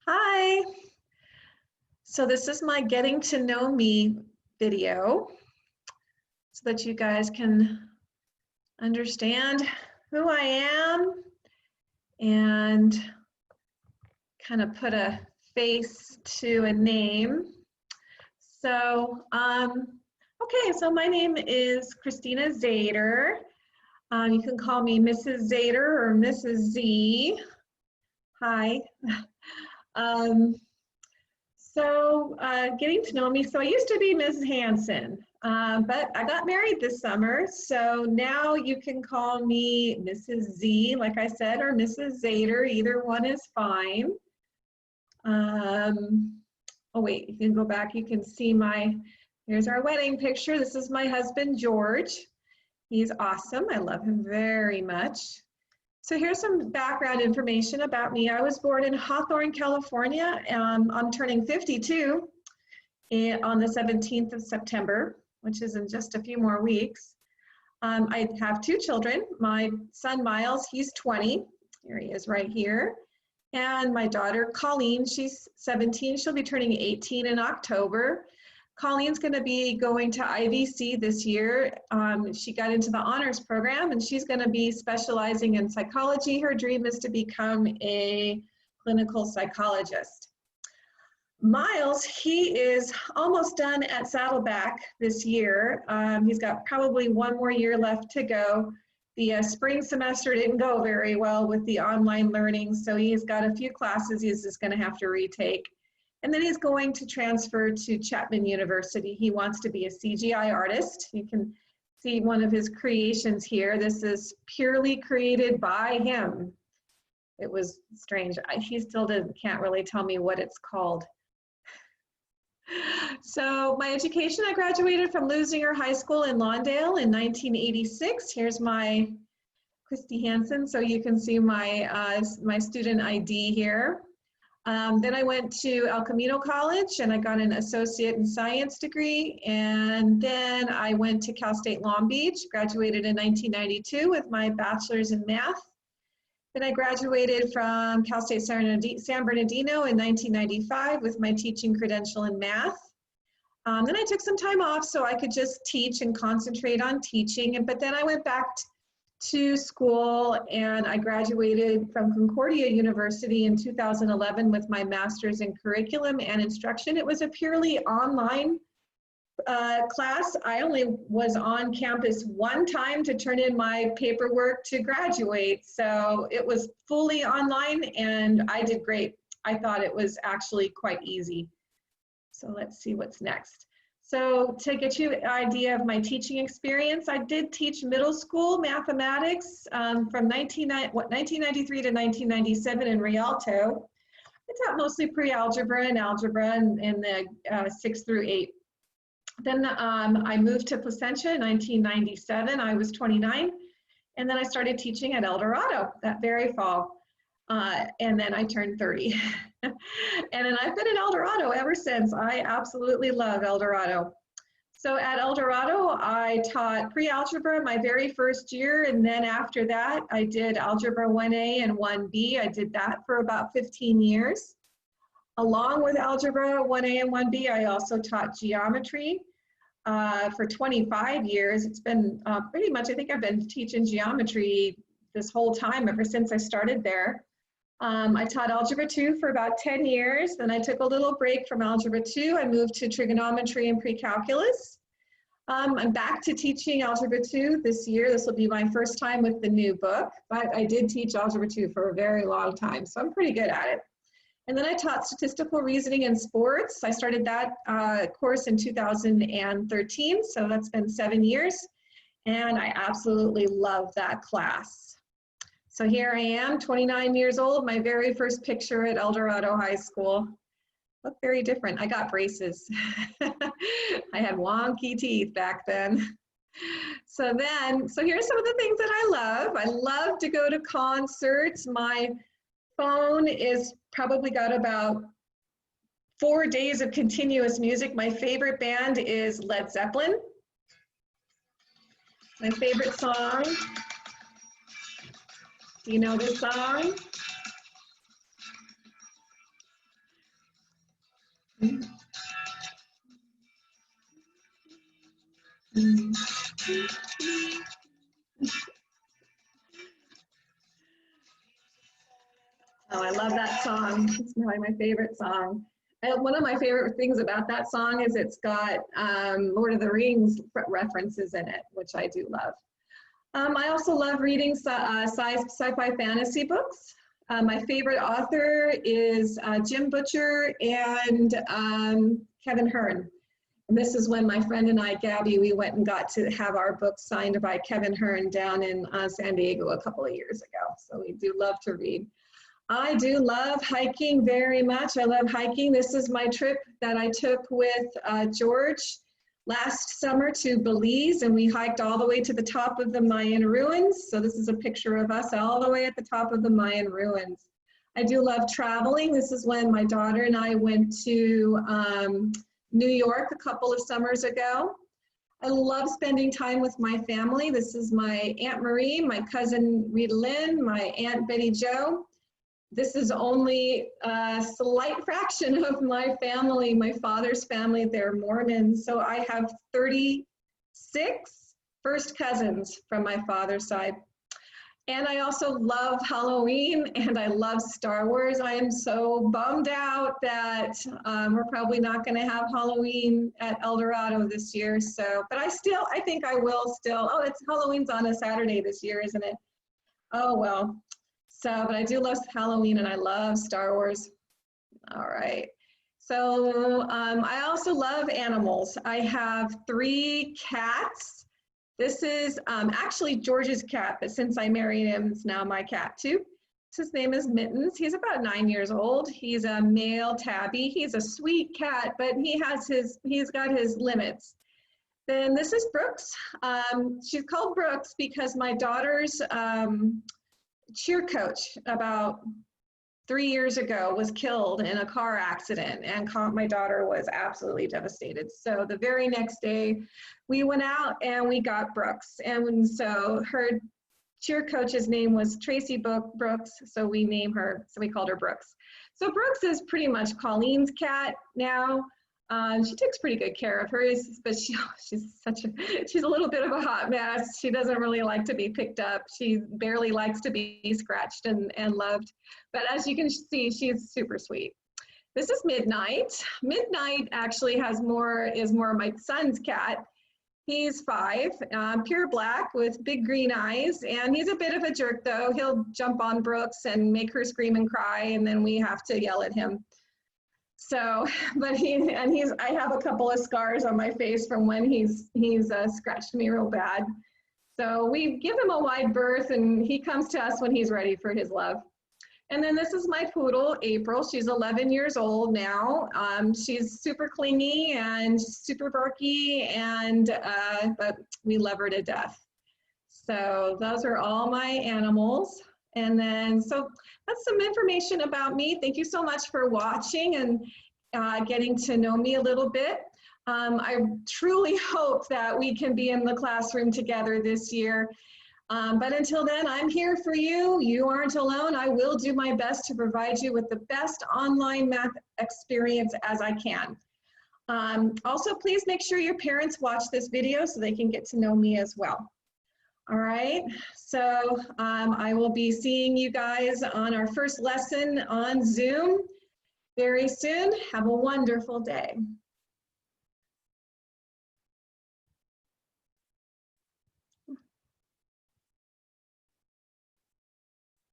Hi. So this is my getting to know me video so that you guys can understand who I am and kind of put a face to a name. So, okay, so my name is Christina Zader. You can call me Mrs. Zader or Mrs. Z. Hi. Getting to know me. So I used to be Ms. Hanson, but I got married this summer. So now you can call me Mrs. Z, like I said, or Mrs. Zader. Either one is fine. Oh wait, you can go back. You can see here's our wedding picture. This is my husband, George. He's awesome. I love him very much. So here's some background information about me. I was born in Hawthorne, California. I'm turning 52 on the 17th of September, which is in just a few more weeks. I have two children. My son, Miles, he's 20. Here he is right here. And my daughter, Colleen, she's 17. She'll be turning 18 in October. Colleen's going to be going to IVC this year. She got into the honors program and she's going to be specializing in psychology. Her dream is to become a clinical psychologist. Miles, he is almost done at Saddleback this year. He's got probably one more year left to go. The spring semester didn't go very well with the online learning, so he's got a few classes he's just going to have to retake. And then he's going to transfer to Chapman University. He wants to be a CGI artist. You can see one of his creations here. This is purely created by him. It was strange. He still can't really tell me what it's called. So my education, I graduated from Lusinger High School in Lawndale in 1986. Here's my Christy Hansen, so you can see my student ID here. Then I went to El Camino College and I got an associate in science degree. And then I went to Cal State Long Beach, graduated in 1992 with my bachelor's in math. Then I graduated from Cal State San Bernardino in 1995 with my teaching credential in math. Then I took some time off so I could just teach and concentrate on teaching. But then I went back to school and I graduated from Concordia University in 2011 with my master's in curriculum and instruction. It was a purely online class. I only was on campus one time to turn in my paperwork to graduate. So it was fully online and I did great. I thought it was actually quite easy. So let's see what's next. So to get you an idea of my teaching experience, I did teach middle school mathematics from 1993 to 1997 in Rialto. I taught mostly pre-algebra and algebra in the 6 through 8. Then I moved to Placentia in 1997. I was 29. And then I started teaching at El Dorado that very fall. And then I turned 30. And then I've been at El Dorado ever since. I absolutely love El Dorado. So at El Dorado, I taught pre-algebra my very first year. And then after that, I did algebra 1A and 1B. I did that for about 15 years. Along with algebra 1A and 1B, I also taught geometry for 25 years. It's been pretty much, I think I've been teaching geometry this whole time ever since I started there. I taught Algebra 2 for about 10 years. Then I took a little break from Algebra 2. I moved to trigonometry and pre-calculus. I'm back to teaching Algebra 2 this year. This will be my first time with the new book, but I did teach Algebra 2 for a very long time, so I'm pretty good at it. And then I taught statistical reasoning in sports. I started that course in 2013, so that's been 7 years, and I absolutely love that class. So here I am, 29 years old, my very first picture at El Dorado High School. Look very different. I got braces. I had wonky teeth back then. So here's some of the things that I love. I love to go to concerts. My phone is probably got about 4 days of continuous music. My favorite band is Led Zeppelin. My favorite song. Do you know this song? Oh, I love that song. It's probably my favorite song. One of my favorite things about that song is it's got Lord of the Rings references in it, which I do love. I also love reading sci-fi fantasy books. My favorite author is Jim Butcher and Kevin Hearn. And this is when my friend and I, Gabby, we went and got to have our book signed by Kevin Hearn down in San Diego a couple of years ago. So we do love to read. I do love hiking very much. I love hiking. This is my trip that I took with George last summer to Belize, and we hiked all the way to the top of the Mayan ruins. So this is a picture of us all the way at the top of the Mayan ruins. I do love traveling. This is when my daughter and I went to New York a couple of summers ago. I love spending time with my family. This is my Aunt Marie, my cousin Rita Lynn, my Aunt Betty Jo. This is only a slight fraction of my family, my father's family. They're Mormons. So I have 36 first cousins from my father's side. And I also love Halloween and I love Star Wars. I am so bummed out that we're probably not going to have Halloween at El Dorado this year. So, but I think I will still. Oh, Halloween's on a Saturday this year, isn't it? Oh, well. So, but I do love Halloween and I love Star Wars. All right. So I also love animals. I have 3 cats. This is actually George's cat, but since I married him, it's now my cat too. His name is Mittens. He's about 9 years old. He's a male tabby. He's a sweet cat, but he's got his limits. Then this is Brooks. She's called Brooks because my daughter's cheer coach about 3 years ago was killed in a car accident, and my daughter was absolutely devastated. So the very next day we went out and we got Brooks, and so her cheer coach's name was Tracy Brooks, so we called her Brooks. So Brooks is pretty much Colleen's cat now. She takes pretty good care of hers, but she's a little bit of a hot mess. She doesn't really like to be picked up. She barely likes to be scratched and loved. But as you can see, she's super sweet. This is Midnight. Midnight actually is more my son's cat. He's 5, pure black with big green eyes, and he's a bit of a jerk though. He'll jump on Brooks and make her scream and cry, and then we have to yell at him. So, but I have a couple of scars on my face from when he's scratched me real bad. So we give him a wide berth and he comes to us when he's ready for his love. And then this is my poodle, April. She's 11 years old now. She's super clingy and super barky, but we love her to death. So those are all my animals. And then, so that's some information about me. Thank you so much for watching and getting to know me a little bit. I truly hope that we can be in the classroom together this year. But until then, I'm here for you. You aren't alone. I will do my best to provide you with the best online math experience as I can. Also, please make sure your parents watch this video so they can get to know me as well. All right, so I will be seeing you guys on our first lesson on Zoom very soon. Have a wonderful day.